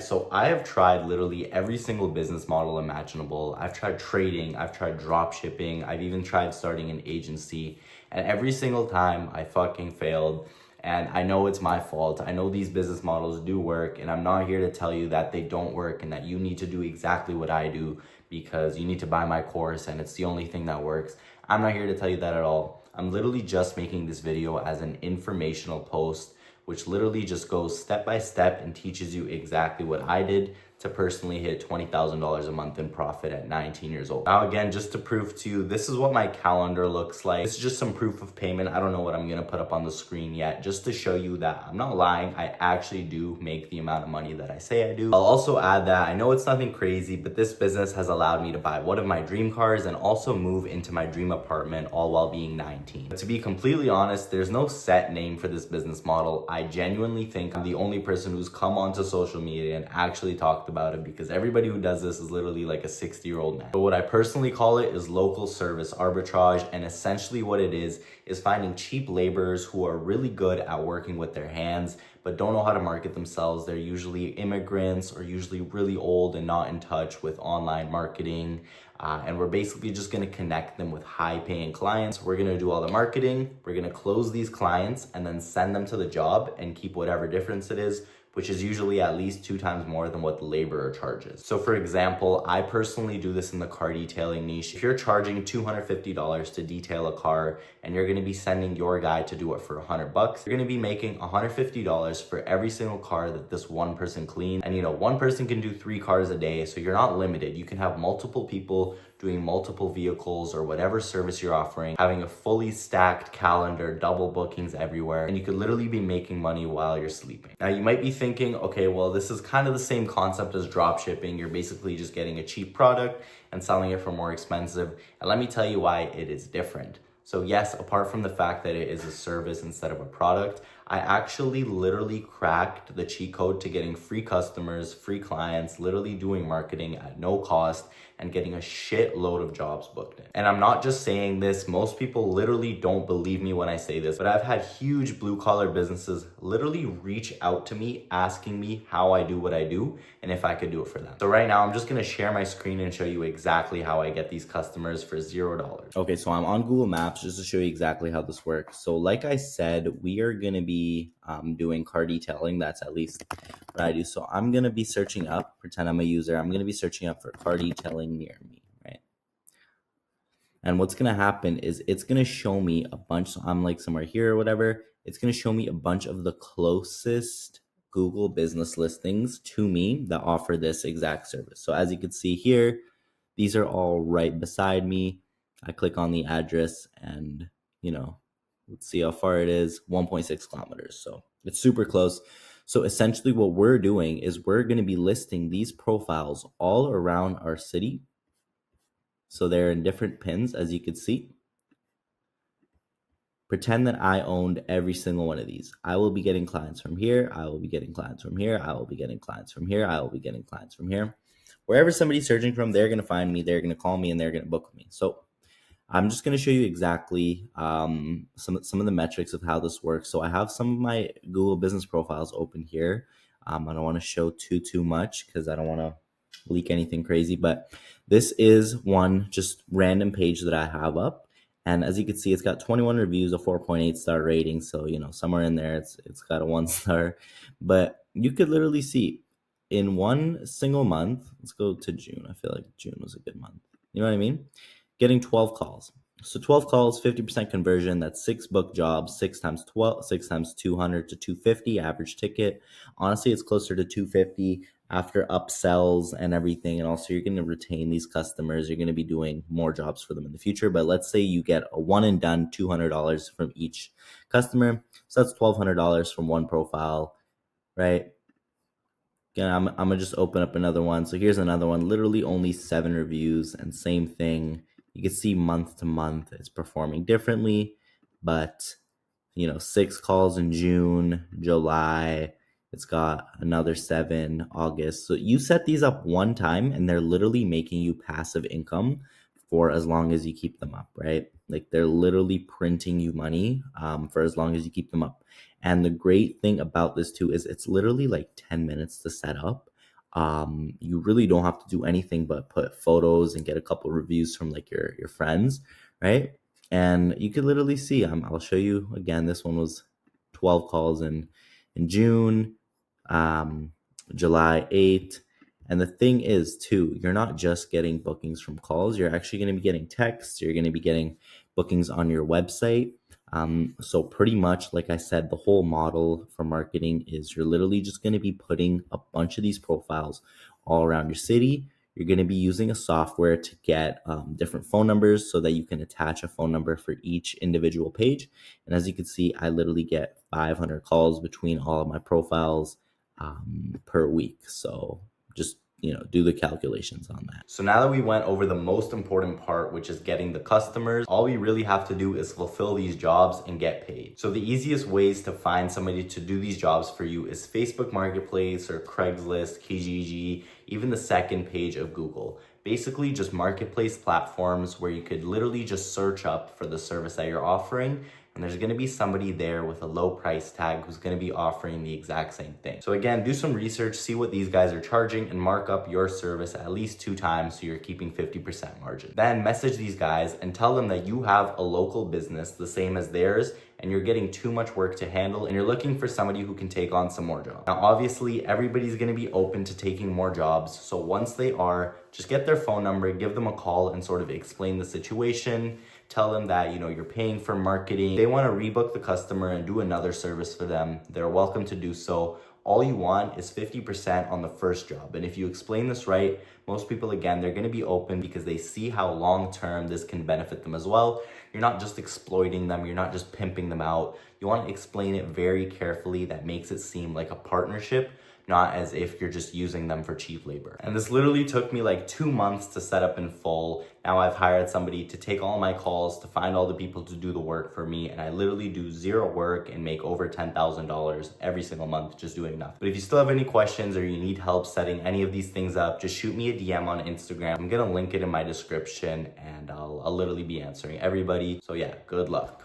So I have tried literally every single business model imaginable. I've tried trading, I've tried drop shipping, I've even tried starting an agency, and every single time I fucking failed. And I know it's my fault. I know these business models do work, and I'm not here to tell you that they don't work and that you need to do exactly what I do because you need to buy my course and it's the only thing that works. I'm not here to tell you that at all. I'm literally just making this video as an informational post which literally just goes step by step and teaches you exactly what I did to personally hit $20,000 a month in profit at 19 years old. Now again, just to prove to you, this is what my calendar looks like. This is just some proof of payment. I don't know what I'm gonna put up on the screen yet, just to show you that I'm not lying. I actually do make the amount of money that I say I do. I'll also add that I know it's nothing crazy, but this business has allowed me to buy one of my dream cars and also move into my dream apartment, all while being 19. But to be completely honest, there's no set name for this business model. I genuinely think I'm the only person who's come onto social media and actually talked about it, because everybody who does this is literally like a 60-year-old man. So what I personally call it is local service arbitrage, and essentially what it is finding cheap laborers who are really good at working with their hands but don't know how to market themselves. They're usually immigrants or usually really old and not in touch with online marketing. And we're basically just gonna connect them with high-paying clients. We're gonna do all the marketing, we're gonna close these clients and then send them to the job and keep whatever difference it is, which is usually at least 2 times more than what the laborer charges. So for example, I personally do this in the car detailing niche. If you're charging $250 to detail a car and you're gonna be sending your guy to do it for $100, you're gonna be making $150 for every single car that this one person cleans. And one person can do 3 cars a day, so you're not limited. You can have multiple people doing multiple vehicles or whatever service you're offering, having a fully stacked calendar, double bookings everywhere, and you could literally be making money while you're sleeping. Now you might be thinking, okay, well, this is kind of the same concept as drop shipping. You're basically just getting a cheap product and selling it for more expensive. And let me tell you why it is different. So yes, apart from the fact that it is a service instead of a product, I actually literally cracked the cheat code to getting free customers, free clients, literally doing marketing at no cost and getting a shitload of jobs booked in. And I'm not just saying this, most people literally don't believe me when I say this, but I've had huge blue collar businesses literally reach out to me asking me how I do what I do and if I could do it for them. So right now I'm just gonna share my screen and show you exactly how I get these customers for $0. Okay, so I'm on Google Maps just to show you exactly how this works. So like I said, we are gonna be doing car detailing. That's at least what I do. So I'm gonna be searching up, pretend I'm a user, I'm gonna be searching up for car detailing near me, right? And what's gonna happen is it's gonna show me a bunch. So I'm like somewhere here or whatever. It's gonna show me a bunch of the closest Google business listings to me that offer this exact service. So as you can see here, these are all right beside me. I click on the address and let's see how far it is, 1.6 kilometers. So it's super close. So essentially what we're doing is we're going to be listing these profiles all around our city. So they're in different pins, as you can see. Pretend that I owned every single one of these. I will be getting clients from here. I will be getting clients from here. I will be getting clients from here. I will be getting clients from here. Wherever somebody's searching from, they're going to find me. They're going to call me and they're going to book me. So I'm just going to show you exactly some of the metrics of how this works. So I have some of my Google business profiles open here. I don't want to show too much because I don't want to leak anything crazy, but this is one just random page that I have up. And as you can see, it's got 21 reviews, a 4.8 star rating. So, somewhere in there, it's got a 1 star, but you could literally see in one single month, let's go to June. I feel like June was a good month. You know what I mean? Getting 12 calls. So 12 calls, 50% conversion. That's 6 book jobs, 6 times 12, 6 times 200 to 250 average ticket. Honestly, it's closer to 250 after upsells and everything. And also you're going to retain these customers. You're going to be doing more jobs for them in the future. But let's say you get a one and done $200 from each customer. So that's $1,200 from one profile, right? Again, I'm gonna just open up another one. So here's another one, literally only 7 reviews, and same thing. You can see month to month it's performing differently, but 6 calls in June, July, it's got another 7, August. So you set these up one time and they're literally making you passive income for as long as you keep them up, right? Like they're literally printing you money for as long as you keep them up. And the great thing about this too is it's literally like 10 minutes to set up. You really don't have to do anything but put photos and get a couple reviews from like your friends, right? And you could literally see. I'll show you again. This one was 12 calls in June, um, July 8th. And the thing is, too, you're not just getting bookings from calls. You're actually going to be getting texts. You're going to be getting bookings on your website. So pretty much, like I said, the whole model for marketing is you're literally just going to be putting a bunch of these profiles all around your city. You're going to be using a software to get different phone numbers so that you can attach a phone number for each individual page. And as you can see, I literally get 500 calls between all of my profiles per week. So just, do the calculations on that. So now that we went over the most important part, which is getting the customers, all we really have to do is fulfill these jobs and get paid. So the easiest ways to find somebody to do these jobs for you is Facebook Marketplace or Craigslist, Kijiji, even the second page of Google. Basically just marketplace platforms where you could literally just search up for the service that you're offering, and there's gonna be somebody there with a low price tag who's gonna be offering the exact same thing. So again, do some research, see what these guys are charging, and mark up your service at least 2 times so you're keeping 50% margin. Then message these guys and tell them that you have a local business the same as theirs, and you're getting too much work to handle, and you're looking for somebody who can take on some more jobs. Now, obviously, everybody's gonna be open to taking more jobs, so once they are, just get their phone number, give them a call, and sort of explain the situation. Tell them that, you're paying for marketing. If they wanna rebook the customer and do another service for them, they're welcome to do so. All you want is 50% on the first job. And if you explain this right, most people, again, they're gonna be open because they see how long-term this can benefit them as well. You're not just exploiting them, you're not just pimping them out. You wanna explain it very carefully that makes it seem like a partnership, not as if you're just using them for cheap labor. And this literally took me like 2 months to set up in full. Now I've hired somebody to take all my calls, to find all the people to do the work for me, and I literally do zero work and make over $10,000 every single month just doing nothing. But if you still have any questions or you need help setting any of these things up, just shoot me a DM on Instagram. I'm gonna link it in my description, and I'll literally be answering everybody. So yeah, good luck.